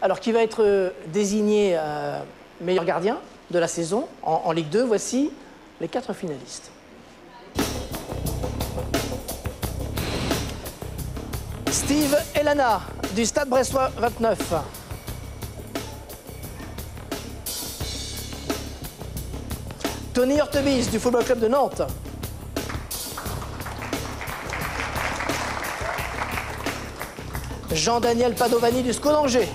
Alors, qui va être désigné meilleur gardien de la saison en Ligue 2? Voici les 4 finalistes. Steve Elana, du Stade Brestois 29. Tony Hortebis, du Football Club de Nantes. Jean-Daniel Padovani, du SCO d'Angers.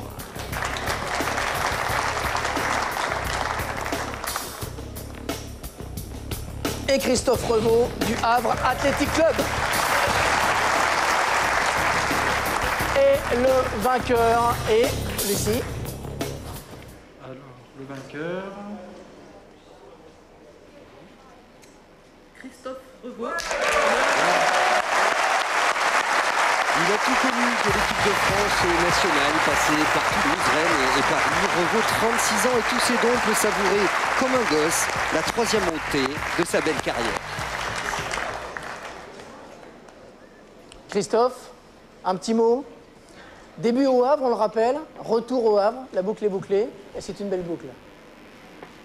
Et Christophe Revaux, du Havre Athletic Club. Et le vainqueur est Lucie. Alors, le vainqueur... Christophe Revaux. Il a tout connu de l'équipe de France nationale, passé par Toulouse, Rennes et Paris. Revaux, 36 ans et tous ses dons, peut savourer comme un gosse la 3e montée de sa belle carrière. Christophe, un petit mot. Début au Havre, on le rappelle. Retour au Havre, la boucle est bouclée. Et c'est une belle boucle.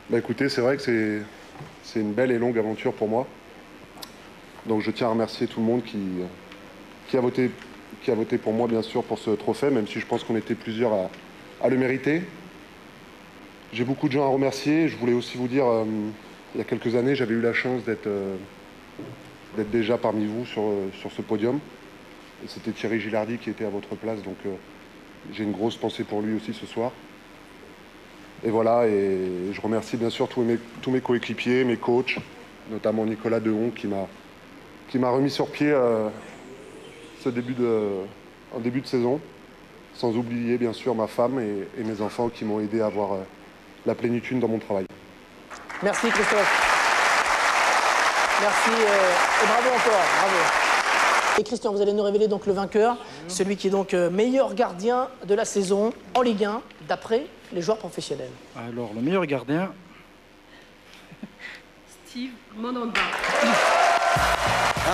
Bah écoutez, c'est vrai que c'est une belle et longue aventure pour moi. Donc je tiens à remercier tout le monde qui a voté pour moi, bien sûr, pour ce trophée, même si je pense qu'on était plusieurs à le mériter. J'ai beaucoup de gens à remercier. Je voulais aussi vous dire, il y a quelques années, j'avais eu la chance d'être déjà parmi vous sur ce podium. Et c'était Thierry Gilardi qui était à votre place, donc j'ai une grosse pensée pour lui aussi ce soir. Et voilà, et je remercie bien sûr tous mes coéquipiers, mes coachs, notamment Nicolas Dehon qui m'a remis sur pied en début de saison, sans oublier bien sûr ma femme et mes enfants qui m'ont aidé à avoir la plénitude dans mon travail. Merci Christophe. Merci et bravo encore, bravo. Et Christian, vous allez nous révéler donc le vainqueur, celui qui est donc meilleur gardien de la saison en Ligue 1, d'après les joueurs professionnels. Alors, le meilleur gardien... Steve Monanda.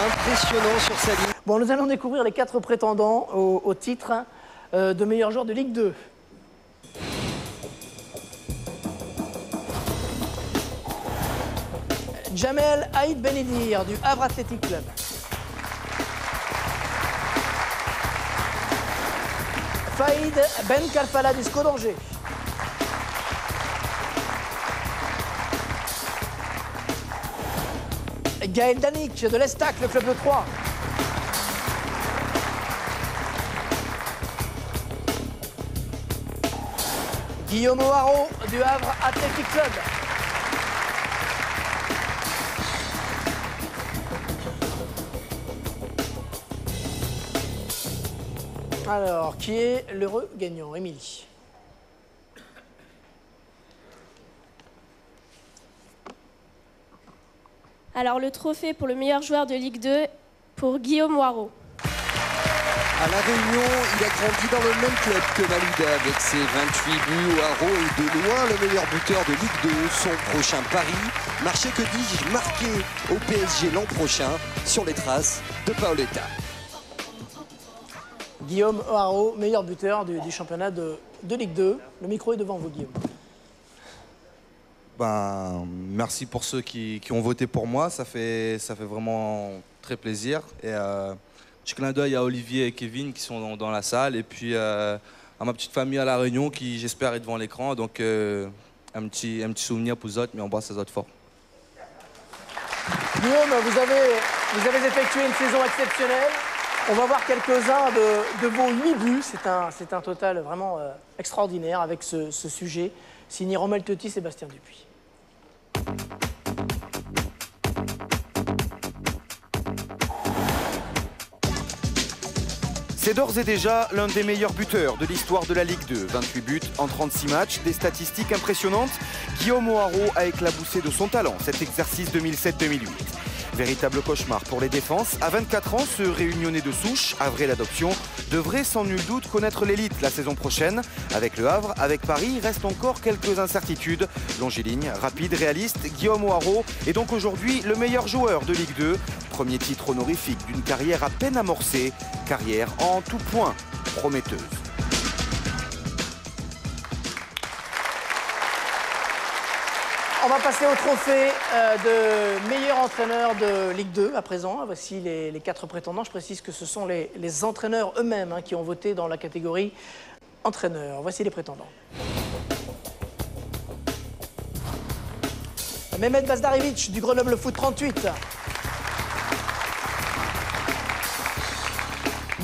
Impressionnant sur sa ligne. Bon, nous allons découvrir les 4 prétendants au titre de meilleur joueur de Ligue 2. Jamel Haït Benedir du Havre Athletic Club. Faïd Ben Kalfala du SCO d'Angers. Gaël Danic de l'Estac, le club de Troyes. Guillaume O'Haraud du Havre Athletic Club. Alors, qui est l'heureux gagnant? Émilie. Alors, le trophée pour le meilleur joueur de Ligue 2 pour Guillaume O'Haraud. À La Réunion, il a grandi dans le même club que Malouda avec ses 28 buts. O'Haraud est de loin le meilleur buteur de Ligue 2. Son prochain pari, marché que dis-je, marqué au PSG l'an prochain sur les traces de Paoletta. Guillaume O'Haraud, meilleur buteur du championnat de Ligue 2. Le micro est devant vous, Guillaume. Ben, merci pour ceux qui ont voté pour moi. Ça fait vraiment très plaisir. Et petit clin d'œil à Olivier et Kevin qui sont dans la salle. Et puis à ma petite famille à La Réunion qui, j'espère, est devant l'écran. Donc un petit souvenir pour les autres, mais on embrasse les autres fort. Guillaume, vous avez effectué une saison exceptionnelle. On va voir quelques-uns de vos 8 buts. C'est un total vraiment extraordinaire avec ce sujet. Signé Romel Teuty, Sébastien Dupuis. C'est d'ores et déjà l'un des meilleurs buteurs de l'histoire de la Ligue 2. 28 buts en 36 matchs, des statistiques impressionnantes. Guillaume O'Haraud a éclaboussé de son talent cet exercice 2007-2008. Véritable cauchemar pour les défenses. À 24 ans, ce réunionnais de souche, havrais d'adoption, devrait sans nul doute connaître l'élite la saison prochaine. Avec le Havre, avec Paris, il reste encore quelques incertitudes. Longiligne, rapide, réaliste, Guillaume O'Haraud est donc aujourd'hui le meilleur joueur de Ligue 2. Premier titre honorifique d'une carrière à peine amorcée. Carrière en tout point prometteuse. On va passer au trophée de meilleur entraîneur de Ligue 2 à présent. Voici les 4 prétendants. Je précise que ce sont les entraîneurs eux-mêmes qui ont voté dans la catégorie entraîneur. Voici les prétendants. Mehmet Bazdarevic du Grenoble Foot 38.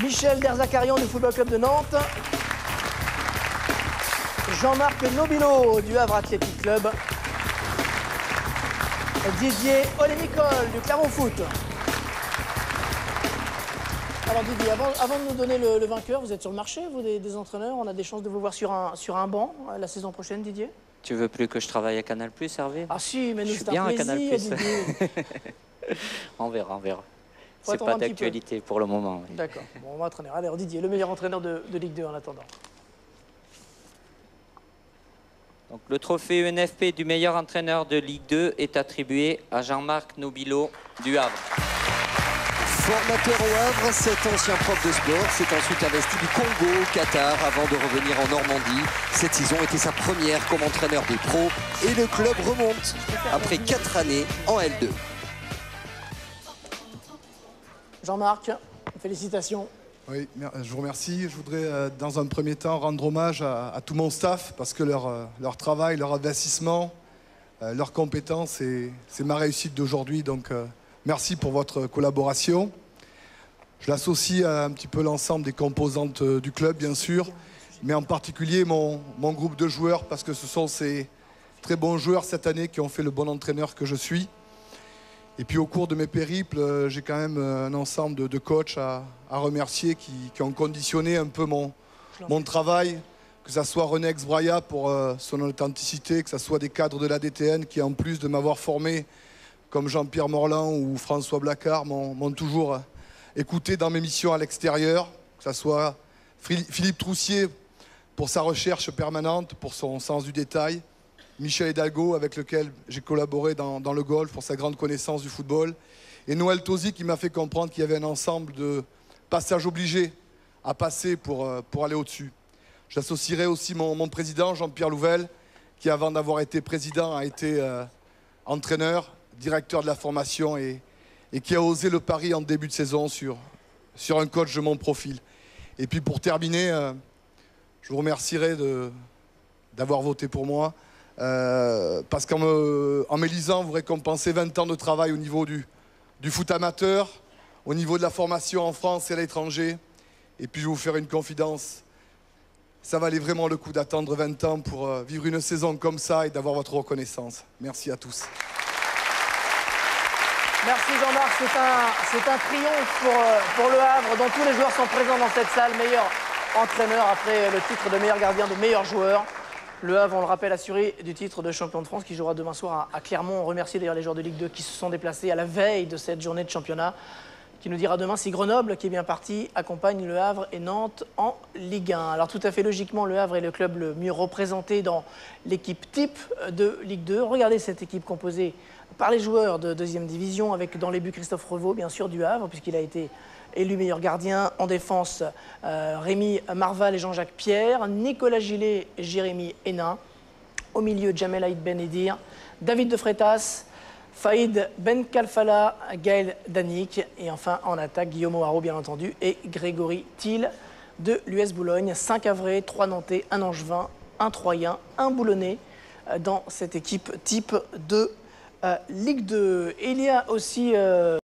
Michel Derzakarian du Football Club de Nantes. Jean-Marc Nobilo du Havre Athletic Club. Didier Olémicol du Clermont Foot. Alors Didier, avant de nous donner le vainqueur, vous êtes sur le marché, vous des entraîneurs, on a des chances de vous voir sur un banc la saison prochaine, Didier? Tu veux plus que je travaille à Canal+, Hervé? Ah si, mais nous c'est bien un à plaisir, Canal+. Didier. On verra, on verra. Faut C'est attendre pas un petit d'actualité pour le moment. Oui. D'accord, bon, on va entraîner. Alors Didier, le meilleur entraîneur de Ligue 2 en attendant. Donc, le trophée UNFP du meilleur entraîneur de Ligue 2 est attribué à Jean-Marc Nobilo du Havre. Formateur au Havre, cet ancien prof de sport s'est ensuite investi du Congo au Qatar avant de revenir en Normandie. Cette saison était sa première comme entraîneur des pros et le club remonte après 4 années en L2. Jean-Marc, félicitations. Oui, je vous remercie. Je voudrais dans un premier temps rendre hommage à tout mon staff parce que leur travail, leur investissement, leurs compétences, c'est ma réussite d'aujourd'hui. Donc merci pour votre collaboration. Je l'associe à un petit peu l'ensemble des composantes du club, bien sûr, mais en particulier mon groupe de joueurs parce que ce sont ces très bons joueurs cette année qui ont fait le bon entraîneur que je suis. Et puis au cours de mes périples, j'ai quand même un ensemble de coachs à remercier qui ont conditionné un peu mon travail, que ce soit René Exbraya pour son authenticité, que ce soit des cadres de la DTN qui, en plus de m'avoir formé, comme Jean-Pierre Morland ou François Blacard, m'ont toujours écouté dans mes missions à l'extérieur, que ce soit Philippe Troussier pour sa recherche permanente, pour son sens du détail, Michel Hidalgo, avec lequel j'ai collaboré dans le golf pour sa grande connaissance du football. Et Noël Tosi qui m'a fait comprendre qu'il y avait un ensemble de passages obligés à passer pour aller au-dessus. J'associerai aussi mon président, Jean-Pierre Louvel, qui avant d'avoir été président a été entraîneur, directeur de la formation et qui a osé le pari en début de saison sur un coach de mon profil. Et puis pour terminer, je vous remercierai d'avoir voté pour moi. Parce qu'en m'élisant, vous récompensez 20 ans de travail au niveau du foot amateur, au niveau de la formation en France et à l'étranger. Et puis je vais vous faire une confidence. Ça valait vraiment le coup d'attendre 20 ans pour vivre une saison comme ça et d'avoir votre reconnaissance. Merci à tous. Merci Jean-Marc, c'est un triomphe pour le Havre, dont tous les joueurs sont présents dans cette salle. Meilleur entraîneur après le titre de meilleur gardien, de meilleur joueur. Le Havre, on le rappelle, assuré du titre de champion de France qui jouera demain soir à Clermont. On remercie d'ailleurs les joueurs de Ligue 2 qui se sont déplacés à la veille de cette journée de championnat, qui nous dira demain si Grenoble, qui est bien parti, accompagne le Havre et Nantes en Ligue 1. Alors tout à fait logiquement, le Havre est le club le mieux représenté dans l'équipe type de Ligue 2. Regardez cette équipe composée par les joueurs de deuxième division, avec dans les buts Christophe Revaux, bien sûr, du Havre, puisqu'il a été élu meilleur gardien. En défense, Rémi Marval et Jean-Jacques Pierre, Nicolas Gillet et Jérémy Hénin. Au milieu, Jamel Haït Benedir, David de Freitas, Faïd Ben Kalfala, Gaël Danic. Et enfin, en attaque, Guillaume O'Haraud, bien entendu, et Grégory Thiel de l'US Boulogne. 5 Havrais, 3 Nantais, 1 Angevin, 1 Troyen, 1 Boulonnais dans cette équipe type de Ligue 2. Et il y a aussi...